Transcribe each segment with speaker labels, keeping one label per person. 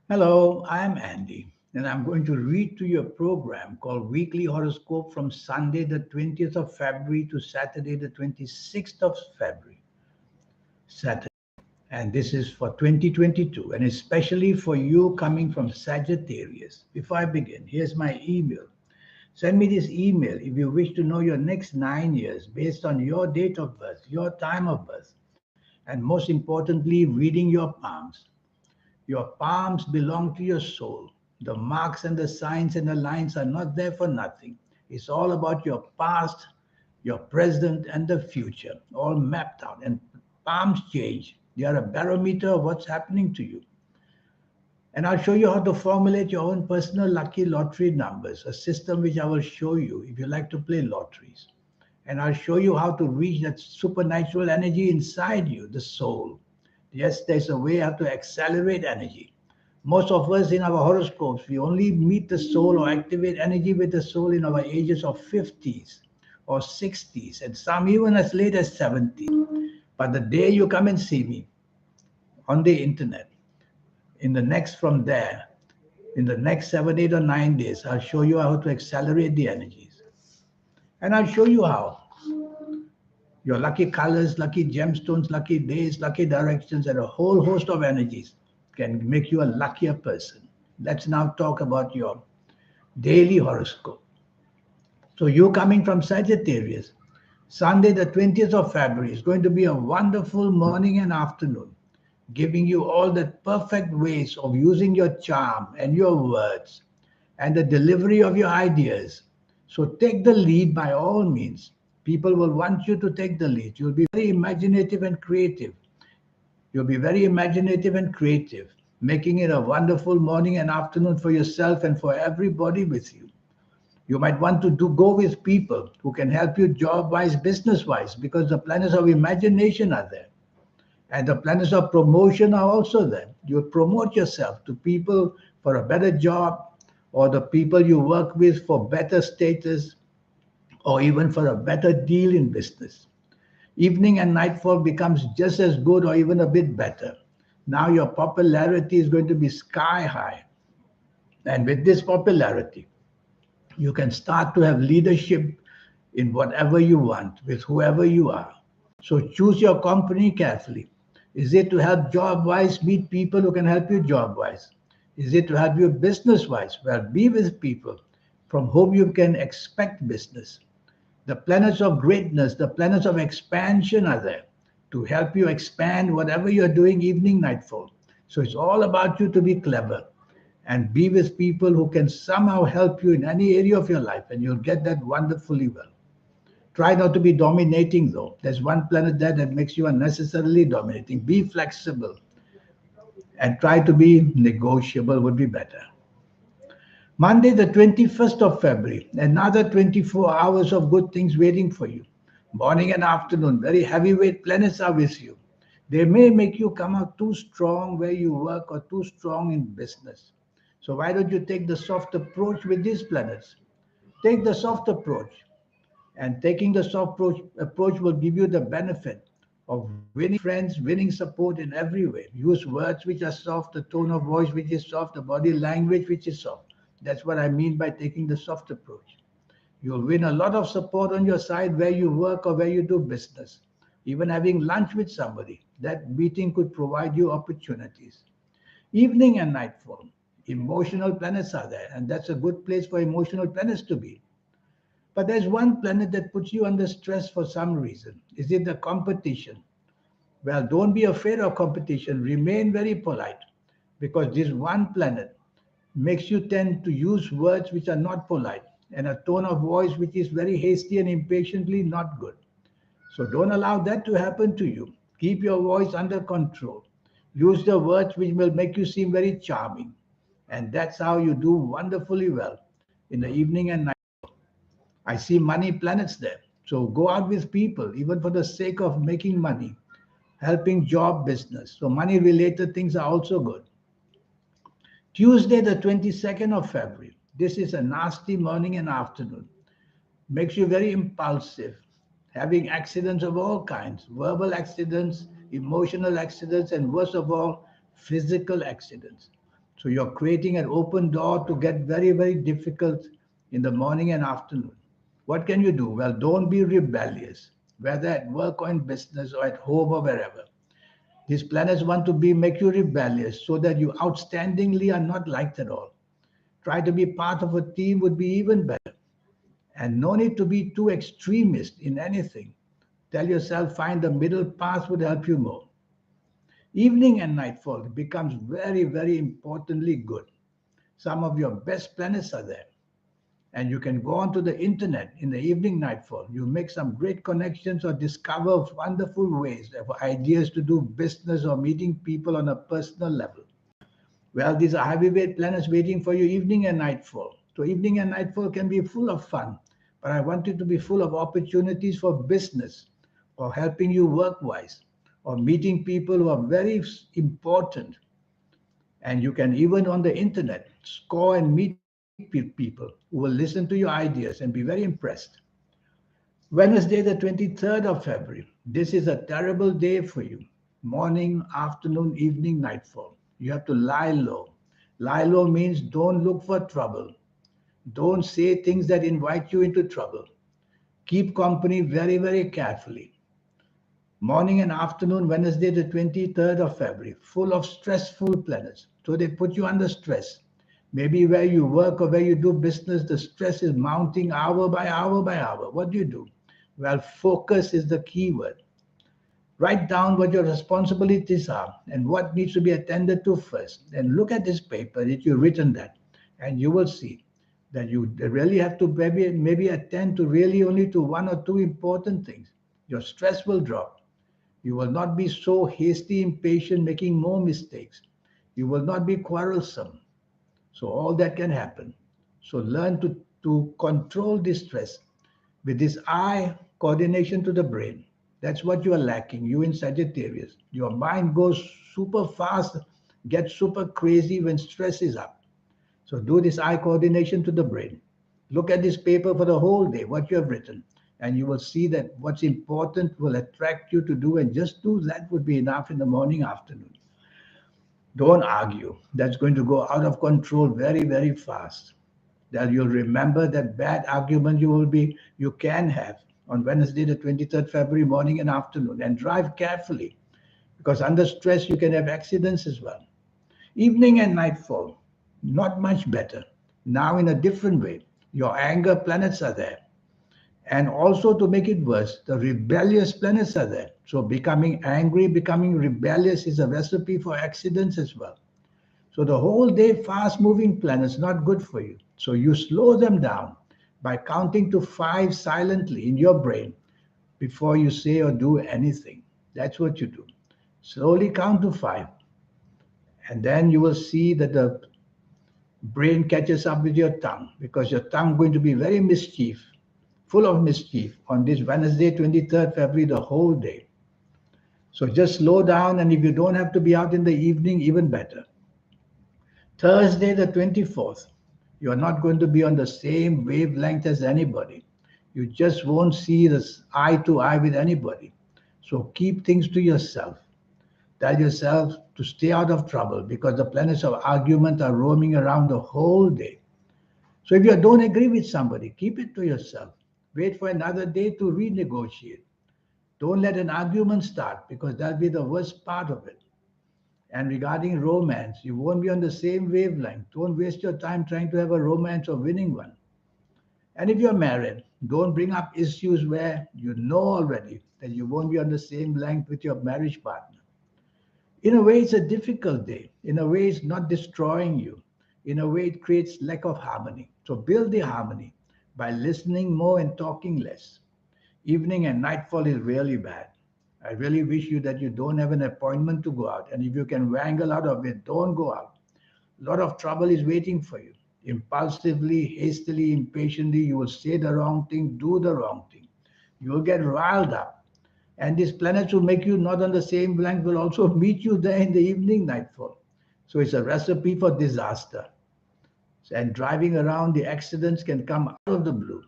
Speaker 1: Hello, I'm Andy, and I'm going to read to you a program called Weekly Horoscope from Sunday, the 20th of February to Saturday, the 26th of February. Saturday. And this is for 2022, and especially for you coming from Sagittarius. Before I begin, here's my email. Send me this email if you wish to know your next 9 years based on your date of birth, your time of birth, and most importantly, reading your palms. Your palms belong to your soul. The marks and the signs and the lines are not there for nothing. It's all about your past, your present, and the future, all mapped out. And palms change. They are a barometer of what's happening to you. And I'll show you how to formulate your own personal lucky lottery numbers, a system which I will show you if you like to play lotteries. And I'll show you how to reach that supernatural energy inside you, the soul. Yes, there's a way how to accelerate energy. Most of us in our horoscopes, we only meet the soul or activate energy with the soul in our ages of 50s or 60s, and some even as late as 70. But the day you come and see me on the internet, in the next from there, in the next 7, 8, or 9 days, I'll show you how to accelerate the energies. And I'll show you how. Your lucky colors, lucky gemstones, lucky days, lucky directions, and a whole host of energies can make you a luckier person. Let's now talk about your daily horoscope. So, you coming from Sagittarius, Sunday, the 20th of February, is going to be a wonderful morning and afternoon, giving you all the perfect ways of using your charm and your words and the delivery of your ideas. So take the lead by all means. People will want you to take the lead. You'll be very imaginative and creative. You'll be very imaginative and creative, making it a wonderful morning and afternoon for yourself and for everybody with you. You might want to go with people who can help you job wise, business wise, because the planets of imagination are there. And the planets of promotion are also there. You promote yourself to people for a better job, or the people you work with for better status, or even for a better deal in business. Evening and nightfall becomes just as good or even a bit better. Now your popularity is going to be sky high. And with this popularity, you can start to have leadership in whatever you want with whoever you are. So choose your company carefully. Is it to help job wise? Meet people who can help you job wise. Is it to help you business wise? Well, be with people from whom you can expect business. The planets of greatness, the planets of expansion are there to help you expand whatever you're doing evening, nightfall. So it's all about you to be clever and be with people who can somehow help you in any area of your life, and you'll get that wonderfully well. Try not to be dominating, though. There's one planet there that makes you unnecessarily dominating. Be flexible and try to be negotiable, would be better. Monday, the 21st of February, another 24 hours of good things waiting for you. Morning and afternoon, very heavyweight planets are with you. They may make you come out too strong where you work or too strong in business. So, why don't you take the soft approach with these planets? Take the soft approach, and taking the approach will give you the benefit of winning friends, winning support in every way. Use words which are soft, the tone of voice which is soft, the body language which is soft. That's what I mean by taking the soft approach. You'll win a lot of support on your side where you work or where you do business. Even having lunch with somebody, that meeting could provide you opportunities. Evening and nightfall, emotional planets are there, and that's a good place for emotional planets to be. But there's one planet that puts you under stress for some reason. Is it the competition? Well, don't be afraid of competition. Remain very polite because this one planet makes you tend to use words which are not polite and a tone of voice which is very hasty and impatiently not good. So don't allow that to happen to you. Keep your voice under control. Use the words which will make you seem very charming. And that's how you do wonderfully well in the evening and night. I see money planets there. So go out with people, even for the sake of making money, helping job business. So money related things are also good. Tuesday, the 22nd of February. This is a nasty morning and afternoon. Makes you very impulsive, having accidents of all kinds, verbal accidents, emotional accidents, and worst of all, physical accidents. So you're creating an open door to get very, very difficult in the morning and afternoon. What can you do? Well, don't be rebellious, whether at work or in business or at home or wherever. These planets want to be make you rebellious so that you outstandingly are not liked at all. Try to be part of a team would be even better. And no need to be too extremist in anything. Tell yourself find the middle path would help you more. Evening and nightfall becomes very, very importantly good. Some of your best planets are there. And you can go onto the internet in the evening nightfall. You make some great connections or discover wonderful ways for ideas to do business or meeting people on a personal level. Well, these are heavyweight planets waiting for you evening and nightfall. So evening and nightfall can be full of fun, but I want it to be full of opportunities for business or helping you work-wise or meeting people who are very important. And you can even on the internet score and meet people who will listen to your ideas and be very impressed. Wednesday, the 23rd of February. This is a terrible day for you. Morning, afternoon, evening, nightfall. You have to lie low. Lie low means don't look for trouble. Don't say things that invite you into trouble. Keep company very, very carefully. Morning and afternoon, Wednesday, the 23rd of February, full of stressful planets. So they put you under stress. Maybe where you work or where you do business, the stress is mounting hour by hour by hour. What do you do? Well, focus is the key word. Write down what your responsibilities are and what needs to be attended to first. Then look at this paper that you've written that, and you will see that you really have to maybe attend to really only to one or two important things. Your stress will drop. You will not be so hasty, impatient, making more mistakes. You will not be quarrelsome. So all that can happen. So learn to control this stress with this eye coordination to the brain. That's what you are lacking, you in Sagittarius. Your mind goes super fast, gets super crazy when stress is up. So do this eye coordination to the brain. Look at this paper for the whole day, what you have written, and you will see that what's important will attract you to do, and just do that would be enough in the morning, afternoon. Don't argue. That's going to go out of control very, very fast. That you'll remember that bad argument you can have on Wednesday, the 23rd February morning and afternoon, and drive carefully because under stress you can have accidents as well. Evening and nightfall, not much better. Now in a different way, your anger planets are there. And also to make it worse, the rebellious planets are there. So becoming angry, becoming rebellious is a recipe for accidents as well. So the whole day fast moving planets not good for you. So you slow them down by counting to 5 silently in your brain before you say or do anything. That's what you do. Slowly count to 5. And then you will see that the brain catches up with your tongue because your tongue going to be very mischief, full of mischief on this Wednesday, 23rd February, the whole day. So just slow down, and if you don't have to be out in the evening, even better. Thursday, the 24th, you are not going to be on the same wavelength as anybody. You just won't see this eye to eye with anybody. So keep things to yourself. Tell yourself to stay out of trouble because the planets of argument are roaming around the whole day. So if you don't agree with somebody, keep it to yourself. Wait for another day to renegotiate. Don't let an argument start because that'll be the worst part of it. And regarding romance, you won't be on the same wavelength. Don't waste your time trying to have a romance or winning one. And if you're married, don't bring up issues where you know already that you won't be on the same length with your marriage partner. In a way, it's a difficult day. In a way, it's not destroying you. In a way, it creates lack of harmony. So build the harmony by listening more and talking less. Evening and nightfall is really bad. I really wish you that you don't have an appointment to go out. And if you can wrangle out of it, don't go out. A lot of trouble is waiting for you. Impulsively, hastily, impatiently, you will say the wrong thing, do the wrong thing. You will get riled up. And these planets will make you not on the same blank, will also meet you there in the evening nightfall. So it's a recipe for disaster. And driving around, the accidents can come out of the blue,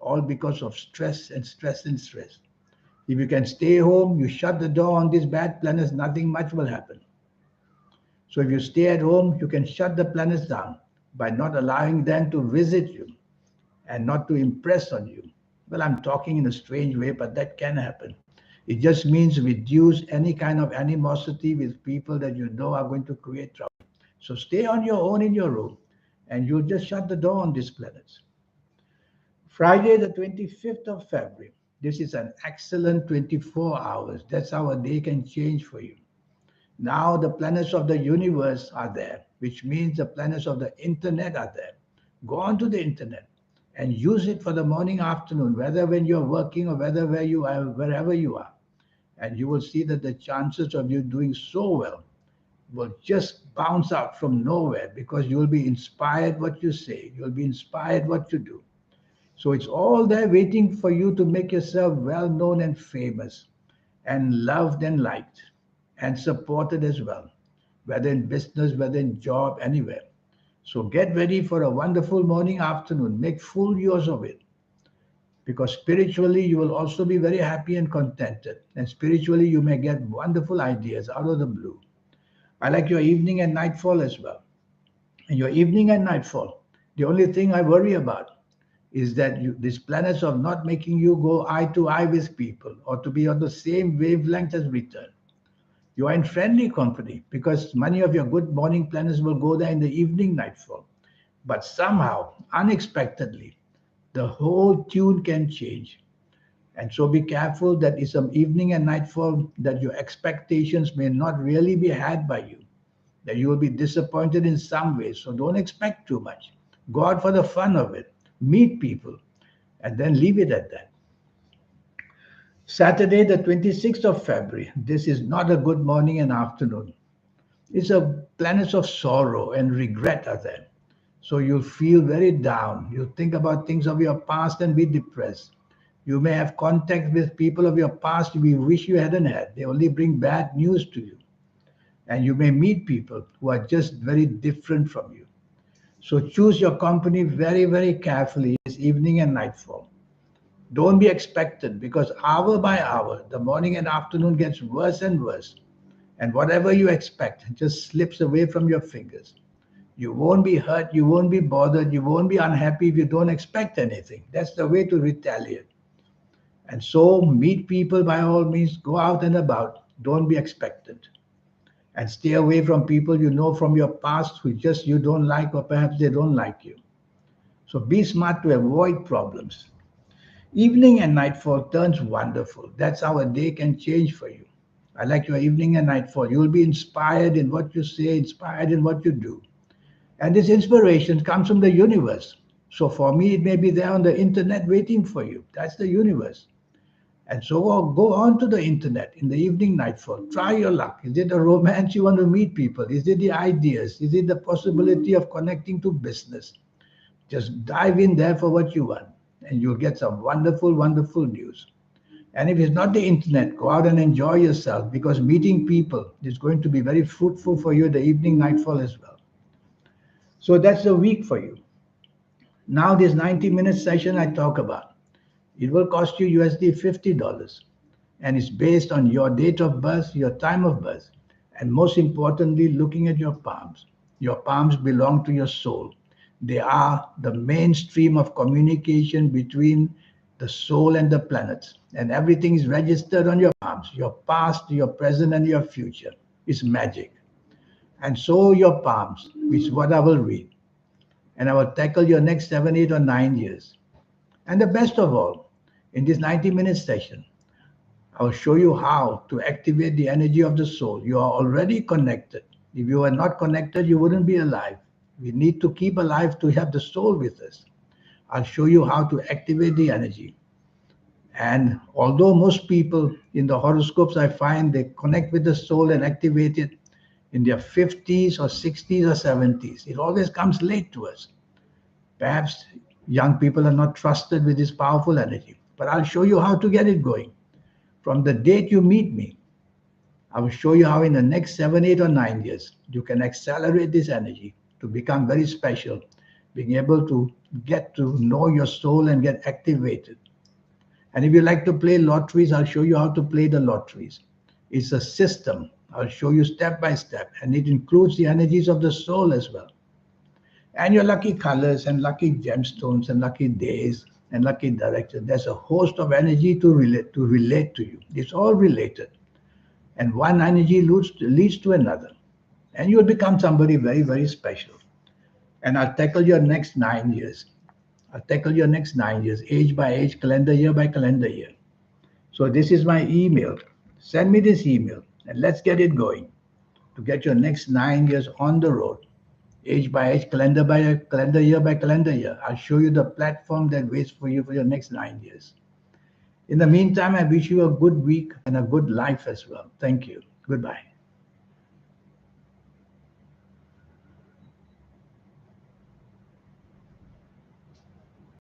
Speaker 1: all because of stress and stress and stress. If you can stay home, you shut the door on these bad planets, nothing much will happen. So if you stay at home, you can shut the planets down by not allowing them to visit you and not to impress on you. Well, I'm talking in a strange way, but that can happen. It just means reduce any kind of animosity with people that you know are going to create trouble. So stay on your own in your room and you'll just shut the door on these planets. Friday, the 25th of February. This is an excellent 24 hours. That's how a day can change for you. Now the planets of the universe are there, which means the planets of the internet are there. Go onto the internet and use it for the morning, afternoon, whether when you're working or whether where you are, wherever you are. And you will see that the chances of you doing so well will just bounce out from nowhere because you will be inspired what you say, you'll be inspired what you do. So it's all there waiting for you to make yourself well known and famous and loved and liked and supported as well, whether in business, whether in job, anywhere. So get ready for a wonderful morning, afternoon. Make full use of it because spiritually you will also be very happy and contented. And spiritually you may get wonderful ideas out of the blue. I like your evening and nightfall as well. And your evening and nightfall, the only thing I worry about is that these planets of not making you go eye to eye with people or to be on the same wavelength as return. You are in friendly company because many of your good morning planets will go there in the evening nightfall. But somehow, unexpectedly, the whole tune can change. And so be careful that in some evening and nightfall that your expectations may not really be had by you, that you will be disappointed in some ways. So don't expect too much. Go out for the fun of it. Meet people and then leave it at that. Saturday, the 26th of February. This is not a good morning and afternoon. It's a planets of sorrow and regret are there. So you'll feel very down. You'll think about things of your past and be depressed. You may have contact with people of your past you wish you hadn't had. They only bring bad news to you. And you may meet people who are just very different from you. So choose your company very, very carefully this evening and nightfall. Don't be expectant because hour by hour, the morning and afternoon gets worse and worse. And whatever you expect just slips away from your fingers. You won't be hurt, you won't be bothered, you won't be unhappy if you don't expect anything. That's the way to retaliate. And so meet people by all means, go out and about. Don't be expectant. And stay away from people you know from your past who just you don't like or perhaps they don't like you. So be smart to avoid problems. Evening and nightfall turns wonderful. That's how a day can change for you. I like your evening and nightfall. You will be inspired in what you say, inspired in what you do. And this inspiration comes from the universe. So for me, it may be there on the internet waiting for you. That's the universe. And so go on to the internet in the evening nightfall. Try your luck. Is it a romance you want to meet people? Is it the ideas? Is it the possibility of connecting to business? Just dive in there for what you want, and you'll get some wonderful, wonderful news. And if it's not the internet, go out and enjoy yourself because meeting people is going to be very fruitful for you the evening nightfall as well. So that's the week for you. Now this 90-minute session I talk about, it will cost you USD $50 and it's based on your date of birth, your time of birth, and most importantly, looking at your palms. Your palms belong to your soul. They are the mainstream of communication between the soul and the planets. And everything is registered on your palms, your past, your present, and your future. It's magic. And so your palms, which is what I will read. And I will tackle your next 7, 8, or 9 years. And the best of all, in this 90-minute session, I will show you how to activate the energy of the soul. You are already connected. If you are not connected, you wouldn't be alive. We need to keep alive to have the soul with us. I'll show you how to activate the energy. And although most people in the horoscopes I find they connect with the soul and activate it in their 50s or 60s or 70s, it always comes late to us. Perhaps young people are not trusted with this powerful energy, but I'll show you how to get it going. From the date you meet me, I will show you how in the next 7, 8, or 9 years, you can accelerate this energy to become very special, being able to get to know your soul and get activated. And if you like to play lotteries, I'll show you how to play the lotteries. It's a system I'll show you step by step, and it includes the energies of the soul as well. And your lucky colors and lucky gemstones and lucky days and lucky direction. There's a host of energy to relate to you. It's all related. And one energy leads to another. And you'll become somebody very, very special. And I'll tackle your next 9 years. I'll tackle your next 9 years, age by age, calendar year by calendar year. So this is my email. Send me this email and let's get it going to get your next 9 years on the road, age by age, calendar by calendar year by calendar year. I'll show you the platform that waits for you for your next 9 years. In the meantime, I wish you a good week and a good life as well. Thank you. Goodbye.